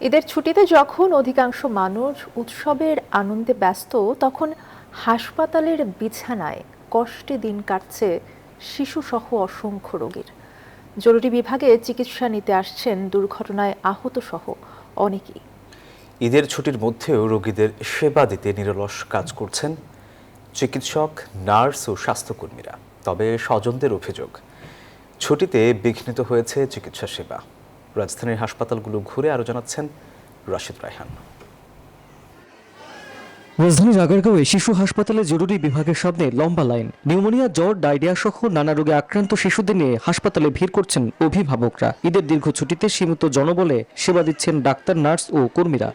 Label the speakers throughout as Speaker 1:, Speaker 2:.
Speaker 1: ঈদের ছুটিতে যখন অধিকাংশ মানুষ উৎসবের আনন্দে ব্যস্ত, তখন হাসপাতালের বিছানায় কষ্টে দিন কাটছে শিশুসহ অসংখ্য রোগীর। জরুরি বিভাগে চিকিৎসা নিতে আসছেন দুর্ঘটনায় আহতসহ অনেকেই।
Speaker 2: ঈদের ছুটির মধ্যেও রোগীদের সেবা দিতে নিরলস কাজ করছেন চিকিৎসক, নার্স ও স্বাস্থ্যকর্মীরা। তবে স্বজনদের অভিযোগ, ছুটিতে বিঘ্নিত হয়েছে চিকিৎসা সেবা। রাজধানীর হাসপাতালগুলো ঘুরে আরও জানাচ্ছেন রাশিদ রায়হান।
Speaker 3: রাজধানীর আগারগাঁওয়ে শিশু হাসপাতালে জরুরি বিভাগের সামনে লম্বা লাইন। নিউমোনিয়া, জ্বর, ডায়রিয়া সহ নানা রোগে আক্রান্ত শিশুদের নিয়ে হাসপাতালে ভিড় করছেন অভিভাবকরা। ঈদের দীর্ঘ ছুটিতে সীমিত জনবলে সেবা দিচ্ছেন ডাক্তার, নার্স ও কর্মীরা।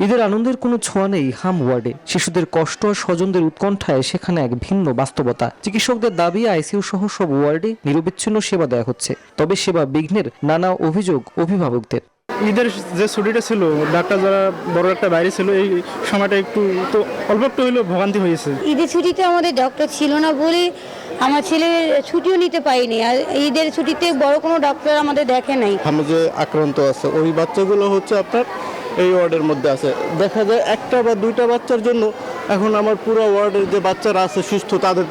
Speaker 3: ঈদের আনন্দের কোনো ছোঁয়া নেই হাম ওয়ার্ডে। শিশুদের কষ্ট আর স্বজনদের উৎকণ্ঠায় সেখানে এক ভিন্ন বাস্তবতা। চিকিৎসকদের দাবি, আইসিইউ সহ সব ওয়ার্ডে নিরবিচ্ছিন্ন সেবা দেওয়া হচ্ছে, তবে সেবা বিঘ্নের নানা অভিযোগ অভিভাবকদের।
Speaker 4: ঈদের যে ছুটিটা ছিল, ডাক্তার যারা বড় একটা বাইরে ছিল, এই সময়টা একটু তো অল্প একটু হলেও ভোগান্তি হয়েছে।
Speaker 5: ঈদের ছুটিতে আমাদের ডক্টর ছিল না বলে আমার ছেলে ছুটিও নিতে পারিনি। আর ঈদের ছুটিতে বড় কোনো ডক্টর আমাদের দেখে নাই।
Speaker 6: আমি যে আক্রান্ত আছে ওই বাচ্চাগুলো হচ্ছে আপনার এই ওয়ার্ডের মধ্যে আছে। দেখা যায় একটা বা দুইটা বাচ্চার জন্য এখন আমার পুরো ওয়ার্ডের যে বাচ্চারা আছে সুস্থ, তাদের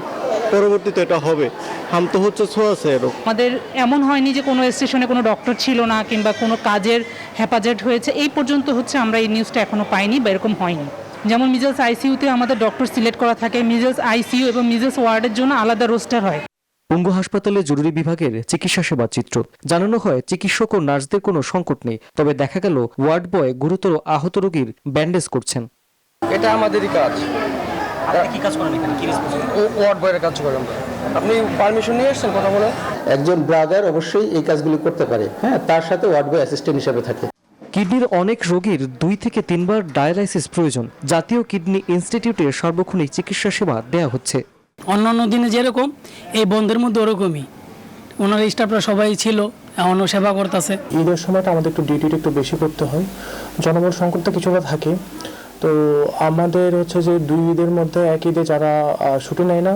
Speaker 6: পরবর্তীতে এটা হবে হাম তো হচ্ছে ছোঁয়াছে এরকম।
Speaker 7: আমাদের এমন হয়নি যে কোনো স্টেশনে কোনো ডক্টর ছিল না কিংবা কোনো কাজের হেফাজত হয়েছে, এই পর্যন্ত হচ্ছে আমরা এই নিউজটা এখনো পাইনি বা এরকম হয়নি। যেমন মিজেলস আইসিইউতে আমাদের ডক্টর সিলেক্ট করা থাকে, মিজেলস আইসিইউ এবং মিজেলস ওয়ার্ডের জন্য আলাদা রোস্টার হয়।
Speaker 3: পঙ্গু হাসপাতালে জরুরি বিভাগের চিকিৎসা সেবার চিত্র। জানানো হয় চিকিৎসক ও নার্সদের কোনো সংকট নেই, তবে দেখা গেল ওয়ার্ড বয় গুরুতর আহত রোগীর ব্যান্ডেজ করছেন।
Speaker 8: এটা আমাদেরই কাজ।
Speaker 3: আপনি কি কাজ করেন এখানে? কি রেসপন্সিবিলিটি?
Speaker 8: ওয়ার্ড বয়ের কাজ করেন। আপনি পারমিশন নিয়ে আসছেন কথা বলে?
Speaker 9: একজন ব্রাদার অবশ্যই এই কাজগুলি করতে পারে, হ্যাঁ, তার সাথে ওয়ার্ড বয় অ্যাসিস্ট্যান্ট হিসেবে থাকে।
Speaker 3: কিডনির অনেক রোগীর 2 থেকে 3 বার ডায়ালাইসিস প্রয়োজন। জাতীয় কিডনি ইনস্টিটিউটে সার্বক্ষণিক চিকিৎসা সেবা দেওয়া হচ্ছে।
Speaker 10: অন্যান্য দিনে যেরকম এই বন্ধের মধ্যে ওরকমই ওনার স্টাফরা সবাই ছিল, এখনও সেবা করতেছে।
Speaker 4: ঈদের সময়টা আমাদের একটু ডিউটিটা একটু বেশি করতে হয়, জনবল সংকটটা কিছুটা থাকে। তো আমাদের হচ্ছে যে 2 ঈদের মধ্যে এক ঈদে যারা ছুটি নেয় না,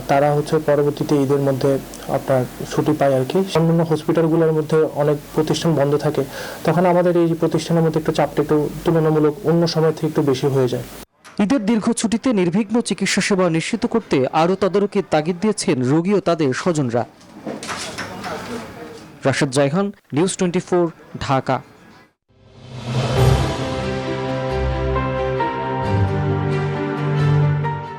Speaker 4: তারা হচ্ছে পরবর্তীতে ঈদের মধ্যে আপনার ছুটি পায় আর কি। অন্যান্য হসপিটালগুলোর মধ্যে অনেক প্রতিষ্ঠান বন্ধ থাকে, তখন আমাদের এই প্রতিষ্ঠানের মধ্যে একটু চাপটা একটু তুলনামূলক অন্য সময় থেকে একটু বেশি হয়ে যায়।
Speaker 3: ঈদের দীর্ঘ ছুটিতে নির্বিঘ্ন চিকিৎসা সেবা নিশ্চিত করতে আরও তদারকির তাগিদ দিয়েছেন রোগী ও তাদের স্বজনরা। রাশিদ রায়হান, নিউজ 24, ঢাকা।